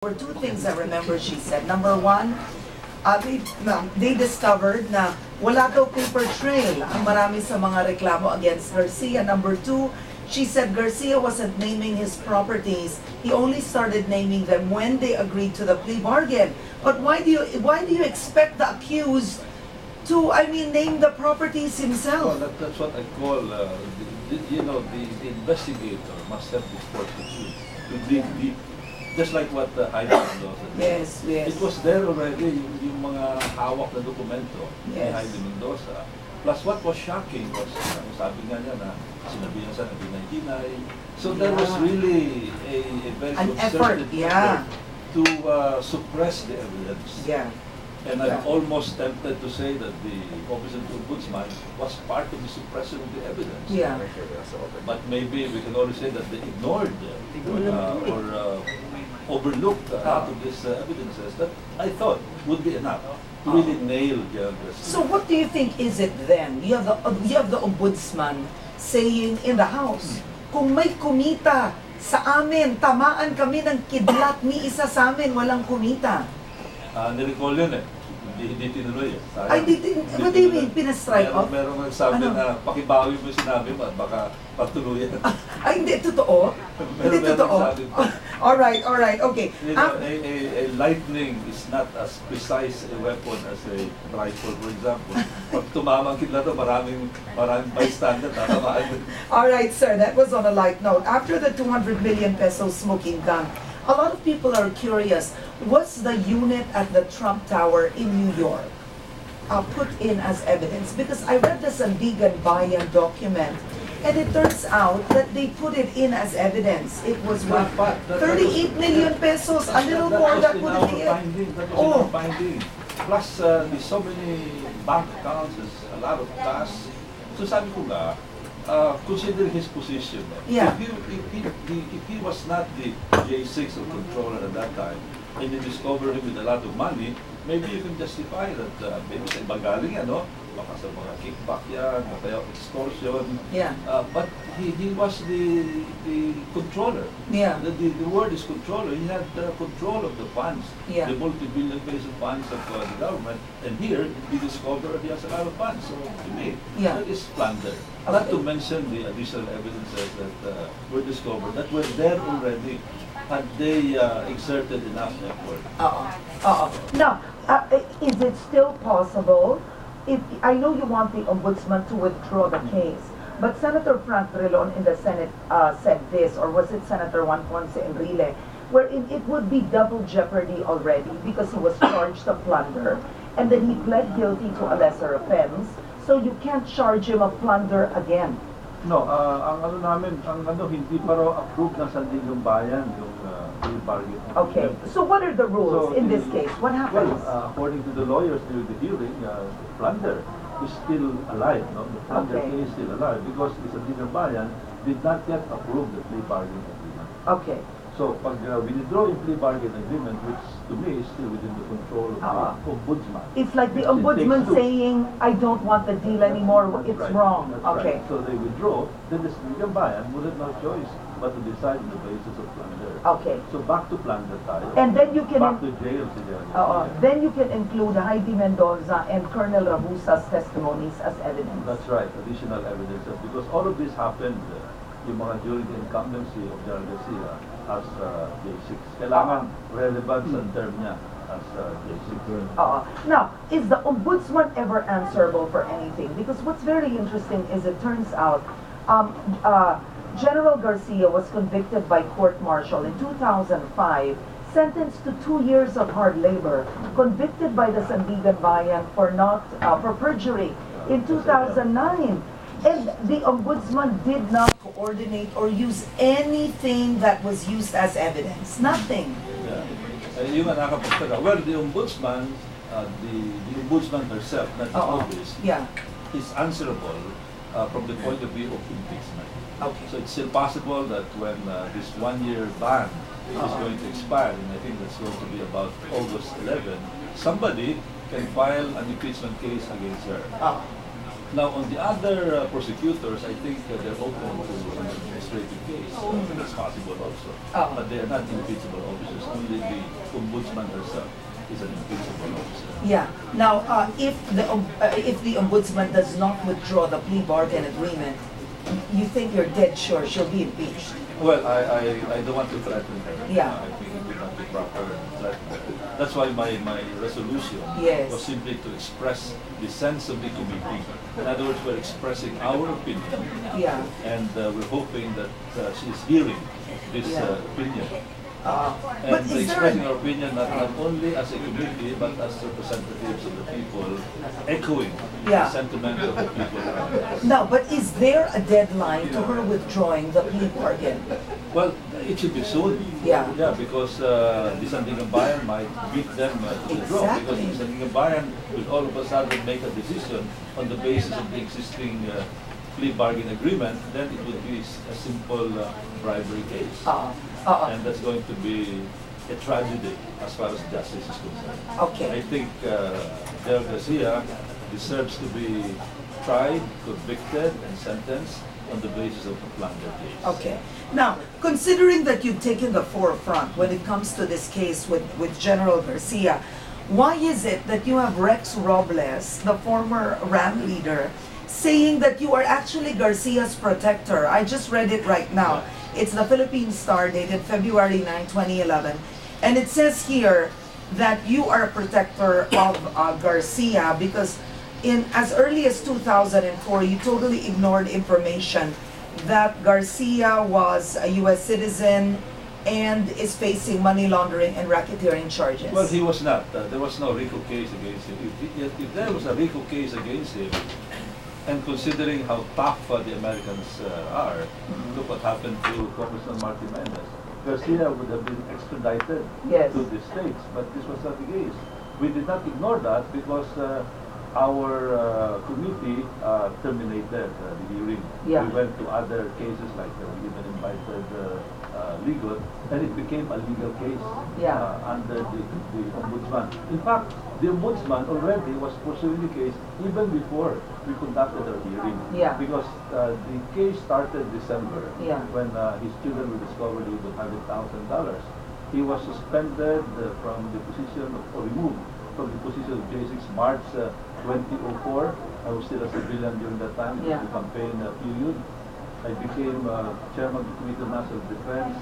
were two things I remember she said. Number one, they discovered na wala daw paper trail ang marami sa mga reklamo against Garcia. Number two, she said Garcia wasn't naming his properties. He only started naming them when they agreed to the plea bargain. But why do you expect the accused to, name the properties himself? Well, that's what I call, the investigator must have this fortitude to dig deep. Just like what Jaime Mendoza did. Yes, yes. It was there already, yung mga hawak na dokumento ni Yes. Jaime Mendoza. Plus what was shocking was, sabi nga niya na sinabi niya sa nag-deny. So there was really a very effort, concerted yeah, to suppress the evidence. Yeah. And I'm almost tempted to say that the Office of the Ombudsman was part of the suppression of the evidence. Yeah. But maybe we can only say that they ignored or overlooked a lot of these evidences that I thought would be enough to really nail Garcia. So what do you think is it then? You have the Ombudsman saying in the House, kung may kumita sa amin, tamaan kami ng kidlat ni isa sa amin, walang kumita. Nirecall yun eh. Hindi tinuloy eh. Ay, what do you mean? Pinastrike off? Merong nagsabi na pakibawi mo yung sinabi mo at baka patuloyan. Ay, hindi totoo? Hindi totoo? Alright, okay. You know, a lightning is not as precise a weapon as a rifle, for example. Pag tumamang kidlat to, maraming bystander, tatamaan. Alright, sir, that was on a light note. After the 200 million peso smoking gun, a lot of people are curious, what's the unit at the Trump Tower in New York put in as evidence? Because I read the Sandigan Bayan document, and it turns out that they put it in as evidence. It was worth 38 million pesos, a little more that would have been. That was in our finding. Plus, there's so many bank accounts, there's a lot of cash. So sabi ko nga, consider his position. Yeah. If he was not the J6 or controller at that time, and you discover him with a lot of money, maybe you can justify that maybe sa ibang galing yan, no? Baka sa mga kickback yan, o kaya extortion. Yeah. But he was the controller. Yeah. The word is controller. He had control of the funds, Yeah. the multi-billion peso funds of the government. And here, he discovered he has a lot of funds. So to me, Yeah. that is plunder. Okay. Not to mention the additional evidences that were discovered that were there already. Had they exerted enough effort. Now, is it still possible? I know you want the Ombudsman to withdraw the case, but Senator Frank Drilon in the Senate said this, or was it Senator Juan Ponce Enrile, wherein it would be double jeopardy already because he was charged of plunder, and then he pled guilty to a lesser offense, so you can't charge him of plunder again. No, hindi pa raw approved ng Sandigan Bayan yung plea bargain. Okay, so what are the rules in this case? What happens? Well, according to the lawyers during the hearing, Plunder is still alive. No? The Plunder case is still alive because the Sandigan Bayan did not yet approve the plea bargain agreement. Okay. So, pag withdraw yung plea bargain agreement, which to me is still within the control of the Ombudsman. It's like the Ombudsman saying, I don't want the deal anymore, it's wrong. That's Okay. right. So they withdraw, then the Sandigan Bayan would have no choice but to decide on the basis of plunder. Okay. So back to plunder tayo. And then you can, Back to jail si Garcia. then you can include Heidi Mendoza and Colonel Rabusa's testimonies as evidence. That's right, additional evidences. Because all of this happened yung mga during the incumbency of General Garcia as J6. Kailangan relevant sa term niya as J6. Now, is the Ombudsman ever answerable for anything? Because what's very interesting is it turns out General Garcia was convicted by court-martial in 2005, sentenced to 2 years of hard labor, convicted by the Sandigan Bayan for perjury in 2009. And the Ombudsman did not coordinate or use anything that was used as evidence. Nothing. Yeah. Yung nakapagtaga. Well, the Ombudsman, the Ombudsman herself, not the office, is answerable from the point of view of impeachment. Okay. So it's still possible that when this 1 year ban is going to expire, and I think that's going to be about August 11, somebody can file an impeachment case against her. Now, on the other prosecutors, I think they're open to an administrative case. That's possible also. Oh. But they are not impeachable officers. Only the Ombudsman herself is an impeachable officer. Yeah. Now, if the ombudsman does not withdraw the plea bargain agreement, you think you're dead sure she'll be impeached? Well, I don't want to threaten her. Yeah. I think it would not be proper threat. That's why my resolution Yes. was simply to express the sense of the committee. In other words, we're expressing our opinion, Yeah. and we're hoping that she's hearing this Yeah. opinion. But And is there expressing our opinion not only as a committee, but as representatives of the people, echoing Yeah. the sentiments of the people around us. no? But is there a deadline to her withdrawing the plea bargain? Well, it should be soon. Yeah. Yeah, because the Sandigan Bayan might beat them to the draw. Because Exactly. the Sandigan Bayan will all of a sudden make a decision on the basis of the existing plea bargain agreement, then it would be a simple bribery case. And that's going to be a tragedy as far as justice is concerned. Okay. I think Garcia deserves to be tried, convicted, and sentenced on the basis of the Plunder case. Okay. Now, considering that you've taken the forefront when it comes to this case with General Garcia, why is it that you have Rex Robles, the former RAM leader, saying that you are actually Garcia's protector? I just read it right now. It's the Philippine Star dated February 9, 2011. And it says here that you are a protector of Garcia because in as early as 2004, you totally ignored information that Garcia was a U.S. citizen and is facing money laundering and racketeering charges. Well, he was not. There was no RICO case against him. If there was a RICO case against him, and considering how tough the Americans are, look what happened to Congressman Martin Mendez. Garcia would have been extradited Yes. to the States, but this was not the case. We did not ignore that because our committee terminated the hearing. Yeah. We went to other cases, like we even invited legal, and it became a legal case Yeah. under the Ombudsman. In fact, the Ombudsman already was pursuing the case even before we conducted our hearing. Yeah. Because the case started December Yeah. when his children were discovered with $100,000. He was suspended from the position or removed from the position of J6 March 2004. I was still a civilian during that time. It was Yeah. the campaign period. I became chairman of the Committee on National Defense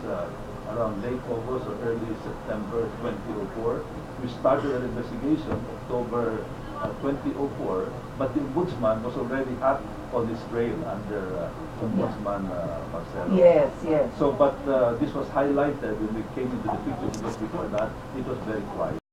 around late August or early September 2004. We started an investigation October 2004, but the Ombudsman was already hot on his trail under Ombudsman Marcelo. Yes, yes. So, but this was highlighted when we came into the picture because before that, it was very quiet.